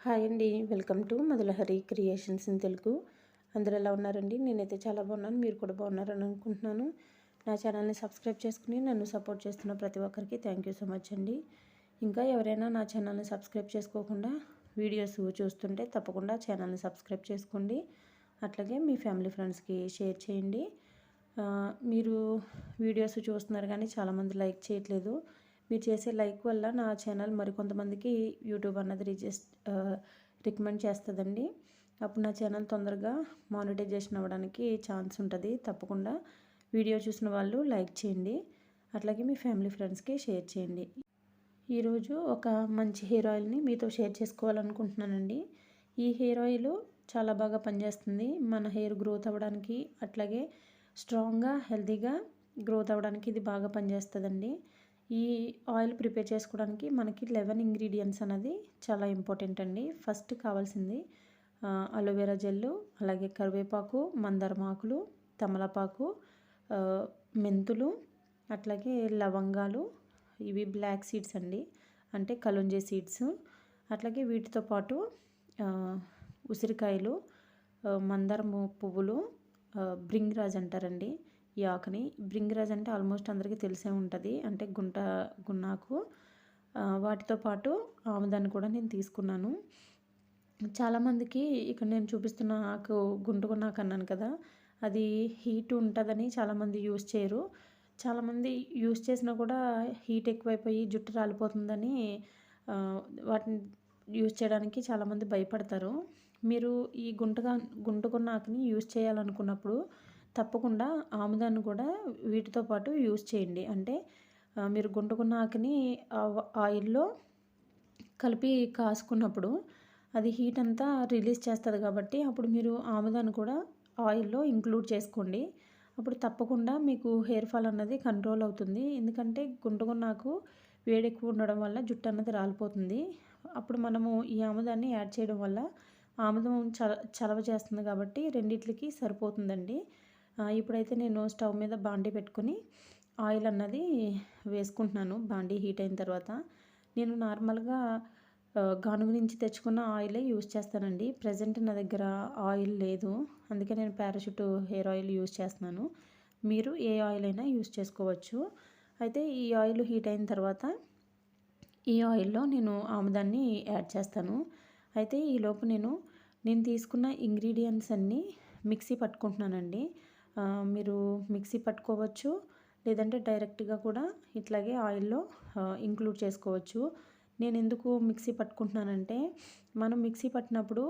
Hi అండి. Welcome to Madhulahari creations in Telugu. అందరూ ఎలా ఉన్నారండి? నేనైతే చాలా బాగున్నాను. మీరు కూడా బాగున్నారని అనుకుంటున్నాను. నా ఛానల్ని సబ్స్క్రైబ్ చేసుకుని నన్ను సపోర్ట్ చేస్తున్న ప్రతి ఒక్కరికి థ్యాంక్ యూ సో మచ్ అండి. ఇంకా ఎవరైనా నా ఛానల్ని సబ్స్క్రైబ్ చేసుకోకుండా వీడియోస్ చూస్తుంటే తప్పకుండా ఛానల్ని సబ్స్క్రైబ్ చేసుకోండి. అట్లాగే మీ ఫ్యామిలీ ఫ్రెండ్స్కి షేర్ చేయండి. మీరు వీడియోస్ చూస్తున్నారు కానీ చాలామంది లైక్ చేయట్లేదు. మీరు చేసే లైక్ వల్ల నా ఛానల్ మరికొంతమందికి యూట్యూబ్ అన్నది రికమెండ్ చేస్తుందండి. అప్పుడు నా ఛానల్ తొందరగా మానిటైజేషన్ అవ్వడానికి ఛాన్స్ ఉంటుంది. తప్పకుండా వీడియో చూసిన వాళ్ళు లైక్ చేయండి. అట్లాగే మీ ఫ్యామిలీ ఫ్రెండ్స్కి షేర్ చేయండి. ఈరోజు ఒక మంచి హెయిర్ ఆయిల్ని మీతో షేర్ చేసుకోవాలనుకుంటున్నానండి. ఈ హెయిర్ ఆయిల్ చాలా బాగా పనిచేస్తుంది మన హెయిర్ గ్రోత్ అవ్వడానికి, అట్లాగే స్ట్రాంగ్గా హెల్తీగా గ్రోత్ అవ్వడానికి ఇది బాగా పనిచేస్తుందండి. ఈ ఆయిల్ ప్రిపేర్ చేసుకోవడానికి మనకి 11 ఇంగ్రీడియంట్స్ అనేది చాలా ఇంపార్టెంట్ అండి. ఫస్ట్ కావాల్సింది అలోవెరా జెల్లు, అలాగే కరివేపాకు, మందారం ఆకులు, తమలపాకు, మెంతులు, అట్లాగే లవంగాలు, ఇవి బ్లాక్ సీడ్స్ అండి, అంటే కలుంజే సీడ్స్. అట్లాగే వీటితో పాటు ఉసిరికాయలు, మందారము పువ్వులు, బ్రింగ్రాజ్ అంటారండి ఈ ఆకుని. బ్రింగ్రాజ్ అంటే ఆల్మోస్ట్ అందరికీ తెలిసే ఉంటుంది, అంటే గున్నాకు. వాటితో పాటు ఆముదాన్ని కూడా నేను తీసుకున్నాను. చాలామందికి ఇక్కడ నేను చూపిస్తున్న ఆకు గుంటుగున్నాకు అన్నాను కదా, అది హీట్ ఉంటుందని చాలామంది యూస్ చేయరు. చాలామంది యూస్ చేసినా కూడా హీట్ ఎక్కువైపోయి జుట్టు రాలిపోతుందని వాటిని యూస్ చేయడానికి చాలామంది భయపడతారు. మీరు ఈ గుంటుగున్నాకుని యూస్ చేయాలనుకున్నప్పుడు తప్పకుండా ఆముదాన్ని కూడా వీటితో పాటు యూస్ చేయండి. అంటే మీరు గుంటుగున్నాకుని ఆయిల్లో కలిపి కాసుకున్నప్పుడు అది హీట్ అంతా రిలీజ్ చేస్తుంది కాబట్టి అప్పుడు మీరు ఆముదాన్ని కూడా ఆయిల్లో ఇంక్లూడ్ చేసుకోండి. అప్పుడు తప్పకుండా మీకు హెయిర్ ఫాల్ అన్నది కంట్రోల్ అవుతుంది. ఎందుకంటే గుంటుగున్నాకు వేడి ఎక్కువ ఉండడం వల్ల జుట్టు అన్నది రాలిపోతుంది. అప్పుడు మనము ఈ ఆముదాన్ని యాడ్ చేయడం వల్ల ఆముదం చలవ చేస్తుంది కాబట్టి రెండిట్లకి సరిపోతుందండి. ఇప్పుడైతే నేను స్టవ్ మీద బాండీ పెట్టుకొని ఆయిల్ అన్నది వేసుకుంటున్నాను. బాండీ హీట్ అయిన తర్వాత నేను నార్మల్గా గానుగ నుంచి తెచ్చుకున్న ఆయిలే యూస్ చేస్తానండి. ప్రజెంట్ నా దగ్గర ఆయిల్ లేదు, అందుకే నేను పారాషూట్ హెయిర్ ఆయిల్ యూస్ చేస్తున్నాను. మీరు ఏ ఆయిల్ అయినా యూస్ చేసుకోవచ్చు. అయితే ఈ ఆయిల్ హీట్ అయిన తర్వాత ఈ ఆయిల్లో నేను ఆముదాన్ని యాడ్ చేస్తాను. అయితే ఈలోపు నేను తీసుకున్న ఇంగ్రీడియంట్స్ అన్నీ మిక్సీ పట్టుకుంటున్నానండి. మీరు మిక్సీ పట్టుకోవచ్చు, లేదంటే డైరెక్ట్గా కూడా ఇట్లాగే ఆయిల్లో ఇంక్లూడ్ చేసుకోవచ్చు. నేను ఎందుకు మిక్సీ పట్టుకుంటున్నానంటే మనం మిక్సీ పట్టినప్పుడు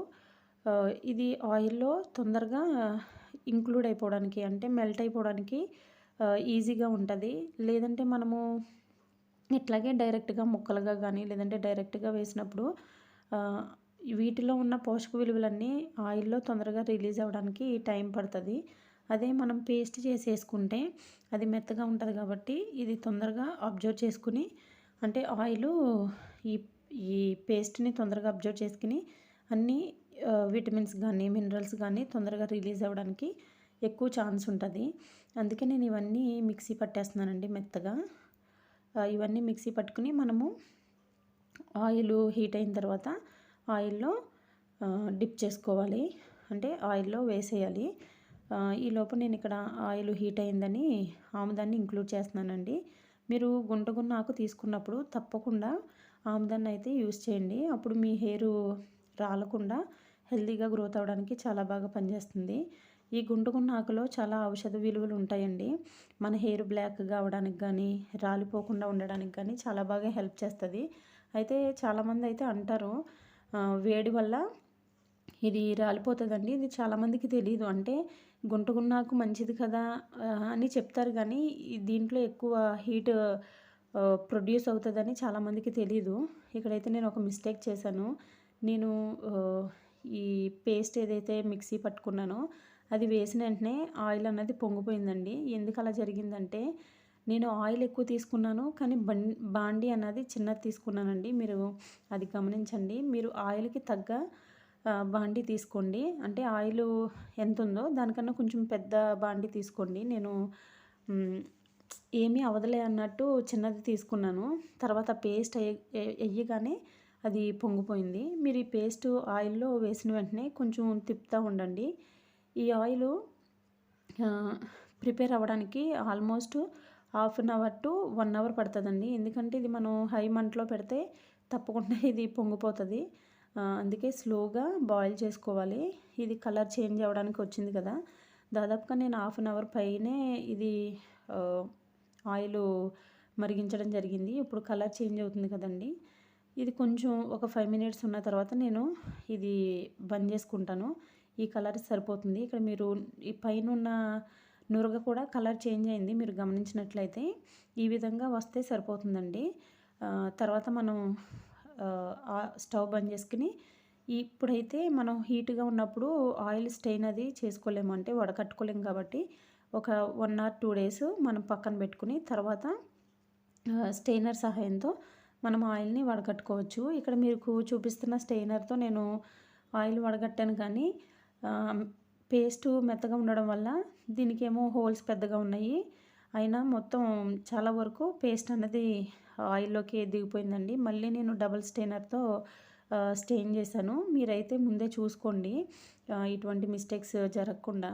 ఇది ఆయిల్లో తొందరగా ఇంక్లూడ్ అయిపోవడానికి, అంటే మెల్ట్ అయిపోవడానికి ఈజీగా ఉంటుంది. లేదంటే మనము ఇట్లాగే డైరెక్ట్గా ముక్కలుగా కానీ లేదంటే డైరెక్ట్గా వేసినప్పుడు వీటిలో ఉన్న పోషక విలువలన్నీ ఆయిల్లో తొందరగా రిలీజ్ అవ్వడానికి టైం పడుతుంది. అదే మనం పేస్ట్ చేసేసుకుంటే అది మెత్తగా ఉంటుంది కాబట్టి ఇది తొందరగా అబ్జర్వ్ చేసుకుని, అంటే ఆయిల్ ఈ ఈ పేస్ట్ని తొందరగా అబ్జర్వ్ చేసుకుని అన్ని విటమిన్స్ కానీ మినరల్స్ కానీ తొందరగా రిలీజ్ అవ్వడానికి ఎక్కువ ఛాన్స్ ఉంటుంది. అందుకే నేను ఇవన్నీ మిక్సీ పట్టేస్తున్నానండి మెత్తగా. ఇవన్నీ మిక్సీ పట్టుకుని మనము ఆయిల్ హీట్ అయిన తర్వాత ఆయిల్లో డిప్ చేసుకోవాలి, అంటే ఆయిల్లో వేసేయాలి. ఈలోపు నేను ఇక్కడ ఆయిల్ హీట్ అయిందని ఆముదాన్ని ఇంక్లూడ్ చేస్తున్నానండి. మీరు గుంటగున్నాకు తీసుకున్నప్పుడు తప్పకుండా ఆముదాన్ని అయితే యూస్ చేయండి. అప్పుడు మీ హెయిర్ రాలకుండా హెల్తీగా గ్రోత్ అవ్వడానికి చాలా బాగా పనిచేస్తుంది. ఈ గుంటగున్నాకులో చాలా ఔషధ విలువలు ఉంటాయండి. మన హెయిర్ బ్లాక్గా అవ్వడానికి కానీ రాలిపోకుండా ఉండడానికి కానీ చాలా బాగా హెల్ప్ చేస్తుంది. అయితే చాలామంది అయితే అంటారు వేడి వల్ల ఇది రాలిపోతుందండి. ఇది చాలామందికి తెలియదు. అంటే గుంటగున్నాకు మంచిది కదా అని చెప్తారు కానీ దీంట్లో ఎక్కువ హీట్ ప్రొడ్యూస్ అవుతుందని చాలామందికి తెలీదు. ఇక్కడైతే నేను ఒక మిస్టేక్ చేశాను. నేను ఈ పేస్ట్ ఏదైతే మిక్సీ పట్టుకున్నానో అది వేసిన వెంటనే ఆయిల్ అన్నది పొంగిపోయిందండి. ఎందుకు అలా జరిగిందంటే నేను ఆయిల్ ఎక్కువ తీసుకున్నాను కానీ బాండీ అన్నది చిన్నది తీసుకున్నానండి. మీరు అది గమనించండి. మీరు ఆయిల్కి తగ్గ బాండీ తీసుకోండి. అంటే ఆయిల్ ఎంత ఉందో దానికన్నా కొంచెం పెద్ద బాండీ తీసుకోండి. నేను ఏమీ అవదలే అన్నట్టు చిన్నది తీసుకున్నాను. తర్వాత పేస్ట్ వేయగానే అది పొంగిపోయింది. మీరు ఈ పేస్ట్ ఆయిల్‌లో వేసిన వెంటనే కొంచెం తిప్పుతా ఉండండి. ఈ ఆయిలు ప్రిపేర్ అవ్వడానికి almost half an hour to 1 hour పడుతుందండి. ఎందుకంటే ఇది మనం హై మంటలో పెడితే తప్పకుండా ఇది పొంగిపోతుంది. అందుకే స్లోగా బాయిల్ చేసుకోవాలి. ఇది కలర్ చేంజ్ అవ్వడానికి వచ్చింది కదా! దాదాపుగా నేను హాఫ్ అన్ అవర్ పైనే ఇది ఆయిలు మరిగించడం జరిగింది. ఇప్పుడు కలర్ చేంజ్ అవుతుంది కదండి! ఇది కొంచెం ఒక 5 మినిట్స్ ఉన్న తర్వాత నేను ఇది బంద్ చేసుకుంటాను. ఈ కలర్ సరిపోతుంది. ఇక్కడ మీరు ఈ పైనున్న నురగ కూడా కలర్ చేంజ్ అయింది. మీరు గమనించినట్లయితే ఈ విధంగా వస్తే సరిపోతుందండి. తర్వాత మనం స్టవ్ బంద్ చేసుకుని ఇప్పుడైతే మనం హీట్‌గా ఉన్నప్పుడు ఆయిల్ స్టెయిన్ అది చేసుకోలేము. అంటే వడకట్టుకోలేము కాబట్టి ఒక 1 ఆర్ 2 డేస్ మనం పక్కన పెట్టుకుని తర్వాత స్టెయినర్ సహాయంతో మనం ఆయిల్‌ని వడకట్టుకోవచ్చు. ఇక్కడ మీకు చూపిస్తున్న స్టెయినర్‌తో నేను ఆయిల్ వడగట్టాను కానీ పేస్టు మెత్తగా ఉండడం వల్ల దీనికేమో హోల్స్ పెద్దగా ఉన్నాయి. అయినా మొత్తం చాలా వరకు పేస్ట్ అన్నది ఆయిల్‌లోకి దిగిపోయిందండి. మళ్ళీ నేను డబుల్ స్టెయినర్‌తో స్టెయిన్ చేశాను. మీరైతే ముందే చూసుకోండి ఇటువంటి మిస్టేక్స్ జరగకుండా.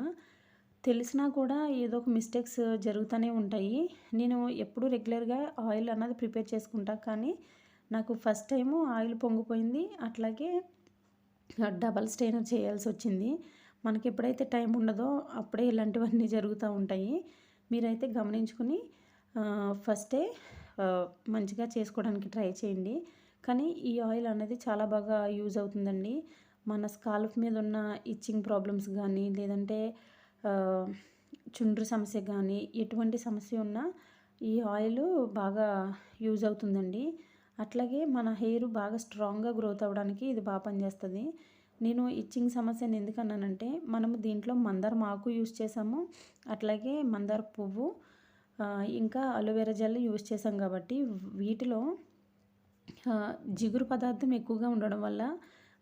తెలిసినా కూడా ఏదో ఒక మిస్టేక్స్ జరుగుతూనే ఉంటాయి. నేను ఎప్పుడూ రెగ్యులర్‌గా ఆయిల్ అన్నది ప్రిపేర్ చేసుకుంటా. కానీ నాకు ఫస్ట్ టైము ఆయిల్ పొంగిపోయింది. అట్లాగే డబల్ స్టెయినర్ చేయాల్సొచ్చింది. మనకి ఎప్పుడైతే టైం ఉండదో అప్పుడే ఇలాంటివన్నీ జరుగుతూ ఉంటాయి. మీరైతే గమనించుకుని ఫస్టే మంచిగా చేసుకోవడానికి ట్రై చేయండి. కానీ ఈ ఆయిల్ అనేది చాలా బాగా యూజ్ అవుతుందండి. మన స్కాల్ప్ మీద ఉన్న ఇచ్చింగ్ ప్రాబ్లమ్స్ కానీ లేదంటే చుండ్రు సమస్య కానీ ఎటువంటి సమస్య ఉన్నా ఈ ఆయిల్ బాగా యూజ్ అవుతుందండి. అట్లాగే మన హెయిర్ బాగా స్ట్రాంగ్‌గా గ్రోత్ అవ్వడానికి ఇది బాగా పనిచేస్తుంది. నేను ఇచ్చింగ్ సమస్యను ఎందుకన్నానంటే మనము దీంట్లో మందారం ఆకు యూజ్ చేసాము. అట్లాగే మందార పువ్వు ఇంకా అలోవెరా జెల్ యూజ్ చేసాం కాబట్టి వీటిలో జిగురు పదార్థం ఎక్కువగా ఉండడం వల్ల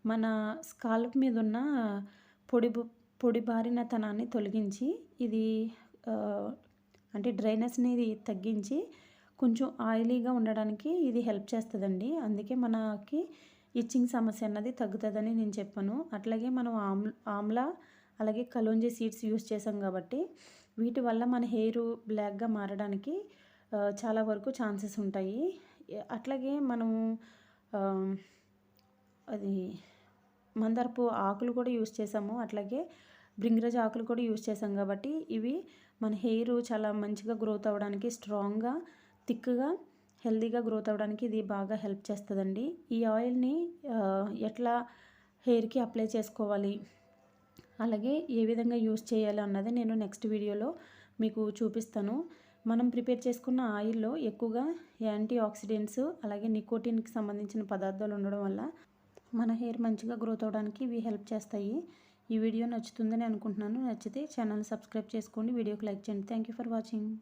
మన స్కాల్ప్ మీద ఉన్న పొడి బారినతనాన్ని తొలగించి ఇది అంటే డ్రైనెస్‌ని తగ్గించి కొంచెం ఆయిలీగా ఉండడానికి ఇది హెల్ప్ చేస్తుందండి. అందుకే మనకి ఇచ్చింగ్ సమస్య అన్నది తగ్గుతుందని నేను చెప్పాను. అట్లాగే మనం ఆమ్లా అలాగే కలోంజీ సీడ్స్ యూజ్ చేసాం కాబట్టి వీటి వల్ల మన హెయిర్ బ్లాక్‌గా మారడానికి చాలా వరకు ఛాన్సెస్ ఉంటాయి. అట్లాగే మనము అది మందారపు ఆకులు కూడా యూజ్ చేసాము. అట్లాగే భృంగిరాజ్ ఆకులు కూడా యూజ్ చేసాం కాబట్టి ఇవి మన హెయిర్ చాలా మంచిగా గ్రోత్ అవ్వడానికి స్ట్రాంగ్‌గా, థిక్‌గా, హెల్తీగా గ్రోత్ అవ్వడానికి ఇది బాగా హెల్ప్ చేస్తుందండి. ఈ ఆయిల్‌ని ఎట్లా హెయిర్‌కి అప్లై చేసుకోవాలి, అలాగే ఏ విధంగా యూజ్ చేయాలి అన్నది నేను నెక్స్ట్ వీడియోలో మీకు చూపిస్తాను. మనం ప్రిపేర్ చేసుకున్న ఆయిల్‌లో ఎక్కువగా యాంటీ ఆక్సిడెంట్స్ అలాగే నికోటిన్‌కి సంబంధించిన పదార్థాలు ఉండడం వల్ల మన హెయిర్ మంచిగా గ్రోత్ అవ్వడానికి ఇవి హెల్ప్ చేస్తాయి. ఈ వీడియో నచ్చుతుందని అనుకుంటున్నాను. నచ్చితే ఛానల్ సబ్స్క్రైబ్ చేసుకోండి. వీడియోకి లైక్ చేయండి. Thank you for watching.